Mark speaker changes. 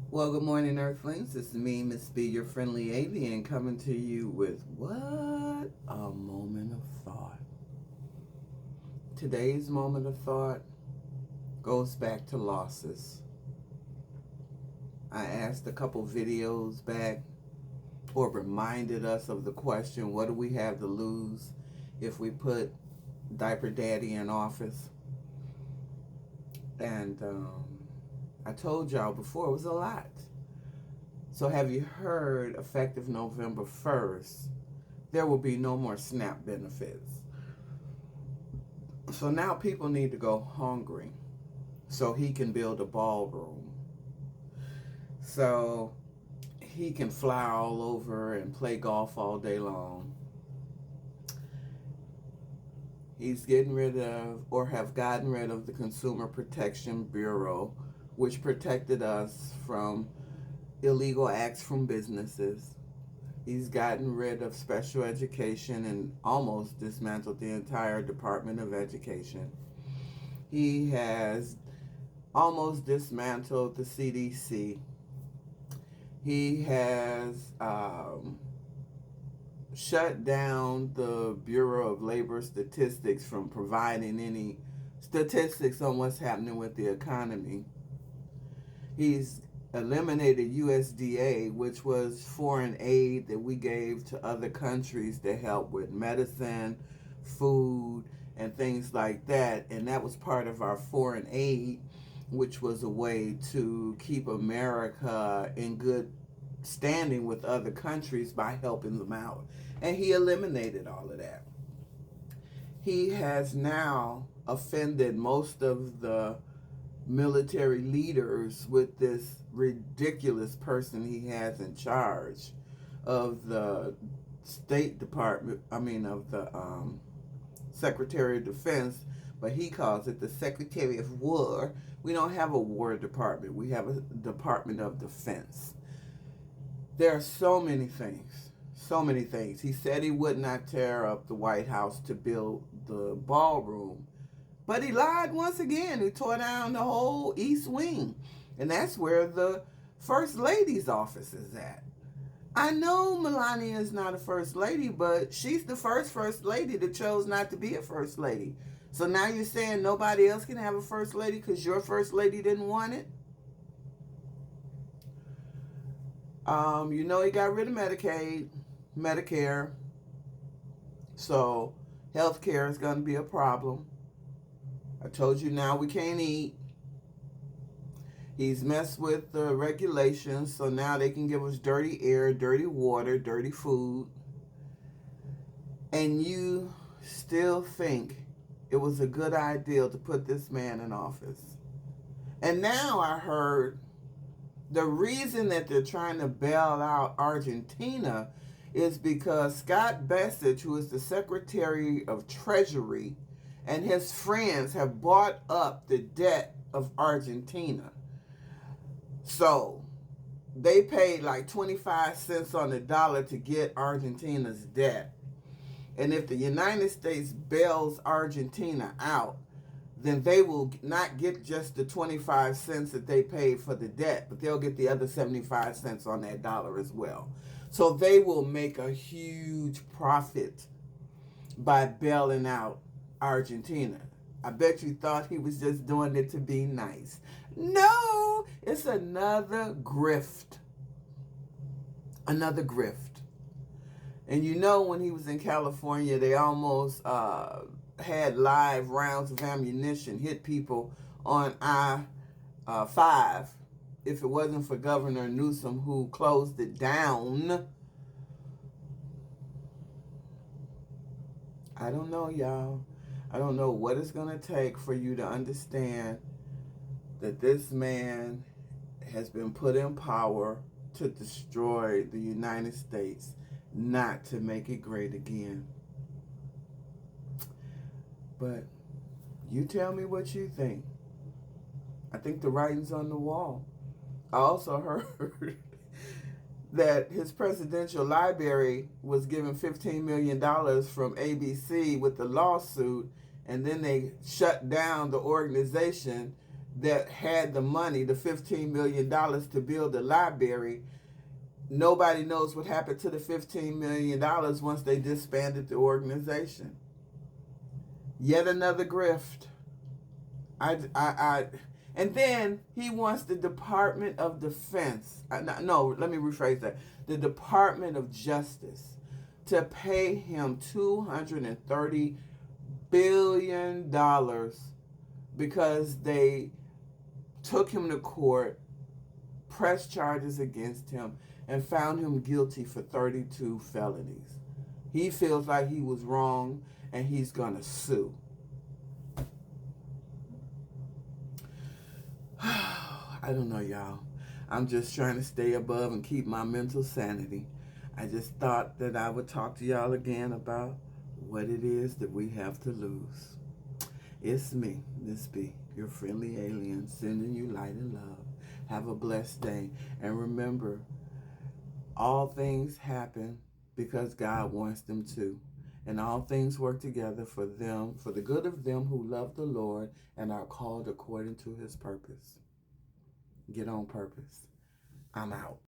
Speaker 1: Well, good morning, Earthlings. This is me, Miss B, your friendly avian, coming to you with what? A moment of thought. Today's moment of thought goes back to losses. I asked a couple videos back, or reminded us of the question, what do we have to lose if we put Diaper Daddy in office? And I told y'all before, it was a lot. So have you heard, effective November 1st, there will be no more SNAP benefits. So now people need to go hungry so he can build a ballroom. So he can fly all over and play golf all day long. He's getting rid of, or have gotten rid of, the Consumer Protection Bureau, which protected us from illegal acts from businesses. He's gotten rid of special education and almost dismantled the entire Department of Education. He has almost dismantled the CDC. He has shut down the Bureau of Labor Statistics from providing any statistics on what's happening with the economy. He's eliminated USDA, which was foreign aid that we gave to other countries to help with medicine, food, and things like that. And that was part of our foreign aid, which was a way to keep America in good standing with other countries by helping them out. And he eliminated all of that. He has now offended most of the military leaders with this ridiculous person he has in charge of the State Department, of the Secretary of Defense, but he calls it the Secretary of War. We don't have a War Department. We have a Department of Defense. There are so many things. So many things. He said he would not tear up the White House to build the ballroom, but he lied once again. He tore down the whole East Wing. And that's where the First Lady's office is at. I know Melania is not a First Lady, but she's the First Lady that chose not to be a First Lady. So now you're saying nobody else can have a First Lady because your First Lady didn't want it? He got rid of Medicaid, Medicare. So health care is going to be a problem. I told you now we can't eat. He's messed with the regulations, so now they can give us dirty air, dirty water, dirty food. And you still think it was a good idea to put this man in office. And now I heard the reason that they're trying to bail out Argentina is because Scott Bessich, who is the Secretary of Treasury, and his friends have bought up the debt of Argentina. So they paid like 25 cents on the dollar to get Argentina's debt. And if the United States bails Argentina out, then they will not get just the 25 cents that they paid for the debt, but they'll get the other 75 cents on that dollar as well. So they will make a huge profit by bailing out Argentina. I bet you thought he was just doing it to be nice. No, it's another grift. Another grift. And when he was in California, they almost had live rounds of ammunition hit people on I-5. If it wasn't for Governor Newsom, who closed it down. I don't know, y'all. I don't know what it's going to take for you to understand that this man has been put in power to destroy the United States, not to make it great again. But you tell me what you think. I think the writing's on the wall. I also heard that his presidential library was given $15 million from ABC with the lawsuit, and then they shut down the organization that had the money, the $15 million to build the library. Nobody knows what happened to the $15 million once they disbanded the organization. Yet another grift. And then he wants the Department of Defense. No, let me rephrase that. The Department of Justice to pay him $230 billion because they took him to court, pressed charges against him, and found him guilty for 32 felonies. He feels like he was wrong and he's going to sue. I don't know, y'all. I'm just trying to stay above and keep my mental sanity. I just thought that I would talk to y'all again about what it is that we have to lose. It's me, Miss B, your friendly alien, sending you light and love. Have a blessed day. And remember, all things happen because God wants them to. And all things work together for them, for the good of them who love the Lord and are called according to his purpose. Get on purpose. I'm out.